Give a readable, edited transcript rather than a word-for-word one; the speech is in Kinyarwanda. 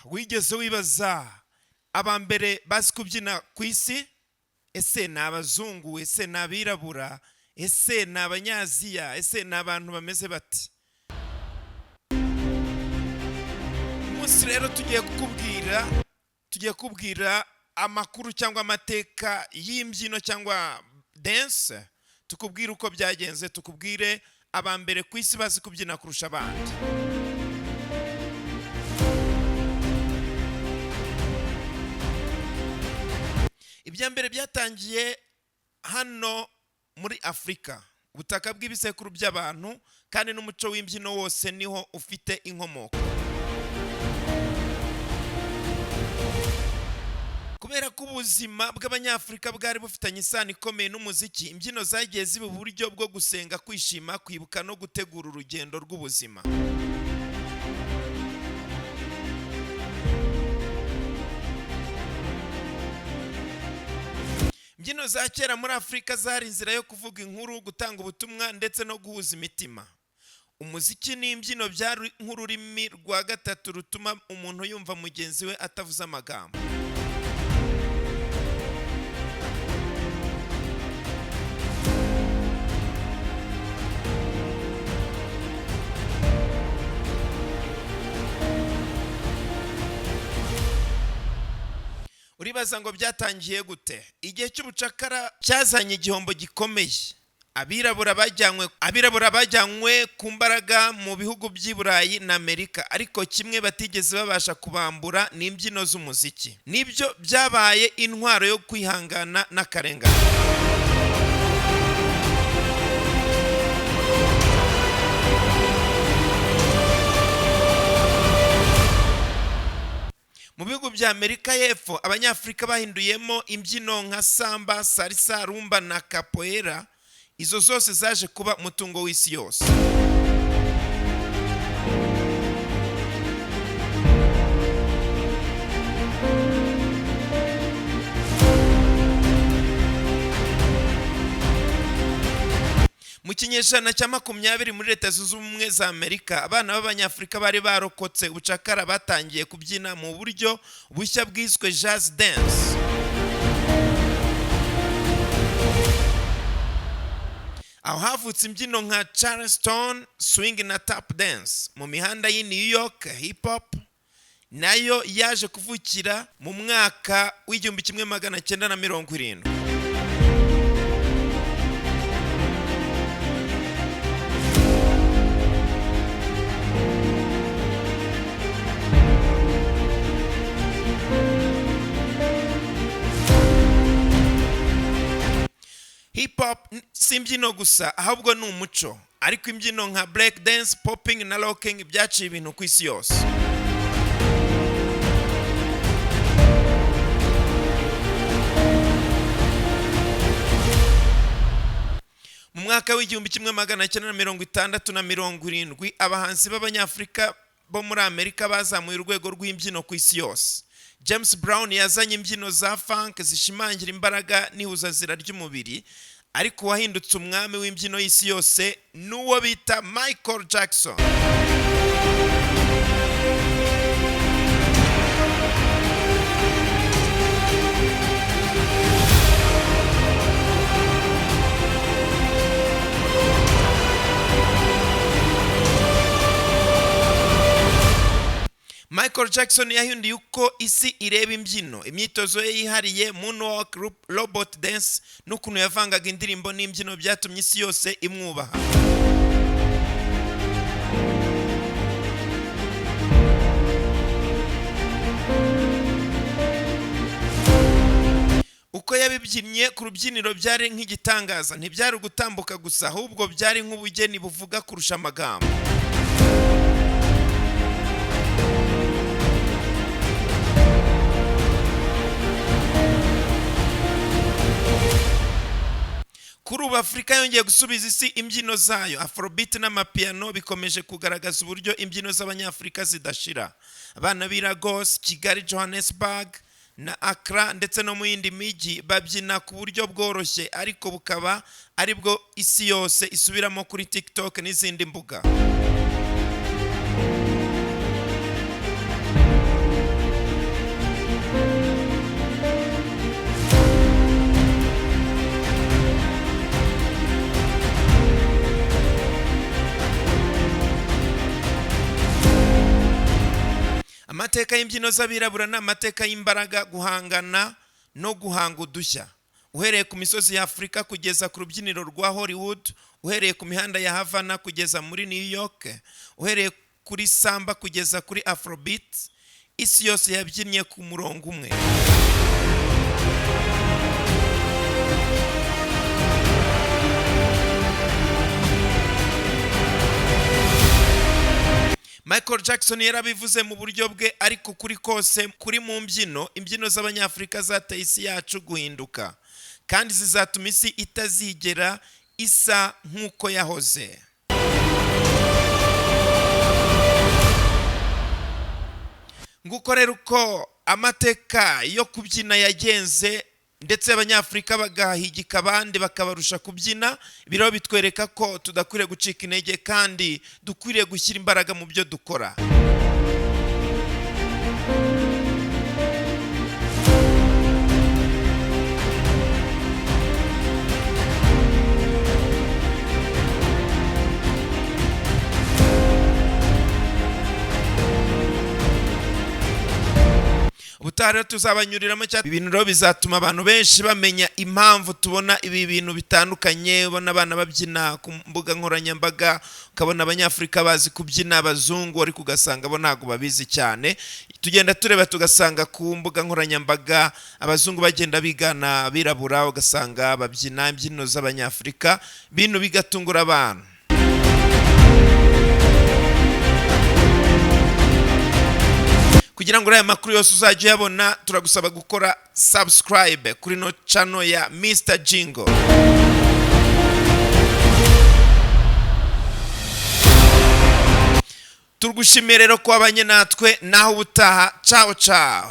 wigeze wibaza abambere bazi kubyina ku isi? Ese ni abazungu? Ese ni abirabura? Ese ni abanyaziya? Ese ni abantu bameze bati? Umunsi rero tugiye kubwira amakuru cyangwa amateka y'imbyino cyangwa dance, tukubwira uko byagenze, tukubwire abambere ku isi bazi kubyina kurusha abandi. Ibyambere byatangiye hano muri Afrika, ubutaka bw'ibisekuru by'abantu, kandi n'umuco w'imbyino wose niho ufite inkomoko. Kubera ko ubuzima bw'abanyafrika bwari bufitanye isano ikomeye n'umuziki, imbyino zagiye ziba uburyo bwo gusenga, kwishima, kwibuka no gutegura urugendo rw'ubuzima. Imbyino za kera muri Afrika zari inzira yo kuvuga inkuru, gutanga ubutumwa ndetse no guhuza imitima. Umuziki n'imbyino byari nk'ururimi rwa gatatu rutuma umuntu yumva mugenzi we atavuze amagambo. Uribaza ngo byatangiye gute? Igihe cy'ubucakara cyazanye igihombo gikomeye. Abirabura bajyanywe ku mbaraga mu bihugu by'i Burayi na Amerika, ariko kimwe batigeze babasha kubambura ni imbyino z'umuziki. Nibyo byabaye intwaro yo kwihangana n'akarengane. Mu bihugu bya Amerika y'Epfo, abanyafrika bahinduyemo imbyino nka samba, salsa, rumba na capoeira. Izo zose zaje kuba umutungo w'isi yose. Mu kinyejana cya 20 muri Leta Zunze Ubumwe za Amerika, abana b'abanyafrika bari barokotse ubucakara batangiye kubyina mu buryo bushya bwiswe jazz dance. Aho havutse imbyino nka Charleston swing na tap dance. Mu mihanda y'i New York, hip hop nayo yaje kuvukira mu mwaka w'1970. Hip hop si imbyino gusa, ahubwo ni umuco. Ariko imbyino nka break dance, popping na locking byaciye ibintu ku isi yose. Mu mwaka w'1960 abahanzi b'abanyafrika bo muri Amerika bazamuye urwego rw'imbyino ku isi yose. James Brown yazanye imbyino za funk zishimangira imbaraga n'ihuzazira ry'umubiri, ariko wahindutse umwami w'imbyino y'isi yose n'uwo bita Michael Jackson. Michael Jackson yahinduye uko isi ireba imbyino. Imyitozo ye yihariye, moonwalk, robot dance, n'ukuntu yavangaga indirimbo n'imbyino byatumye isi yose imwubaha. Uko yabibyinnye ku rubyiniro byari nk'igitangaza. Ntibyari gutambuka gusa, ahubwo byari nk'ubugeni buvuga kurusha amagambo. Kuri ubu Afrika yongeye gusubiza isi imbyino zayo. Afrobeat n'amapiano bikomeje kugaragaza uburyo imbyino z'abanyafrika zidashira. Abana b'i Lagos, Kigali, Johannesburg na Accra ndetse no mu yindi miji babyina ku buryo bworoshye, ariko bukaba aribwo isi yose isubiramo kuri TikTok n'izindi mbuga. amateka y'imbyino z'abirabura ni amateka y'imbaraga, guhangana no guhanga udushya. Uhereye ku misozi ya Afurika kugeza ku rubyiniro rwa Hollywood, uhereye ku mihanda ya Havana kugeza muri New York, uhereye kuri samba kugeza kuri Afrobeat, isi yose yabyinnye ku murongo umwe. Michael Jackson yarabivuze mu buryo bwe, ariko kuri kose kuri mu imbyino z'abanyafurika zateye isi yacu guhinduka, kandi zizatuma isi itazigera isa nk'uko yahoze. Nguko rero uko amateka yo kubyina yagenze, ndetse abanyafurika bagahigika abandi bakabarusha kubyina. Biro bitwereka ko tudakwiriye gucika intege kandi dukwiriye gushyira imbaraga mu byo dukora. Ubutare tuzabanyuriramo cyane ibintu rero bizatuma abantu benshi bamenya impamvu tubona ibi bintu bitandukanye. Ubona abana babyina ku mbuga nkoranyambaga, ukabona abanyafurika bazi kubyina, abazungu ariko ugasanga bo ntago babizi cyane. Tugenda tureba tugasanga ku mbuga nkoranyambaga abazungu bagenda bigana abirabura, ugasanga babyina imbyino z'abanyafurika, bintu bigatungura abantu. Kugira ngo aya makuru yose uzajye uyabona, turagusaba gukora subscribe kuri no channel ya Mr. Jingle. Tugushimire rero ko wabanye natwe, naho ubutaha. Ciao ciao.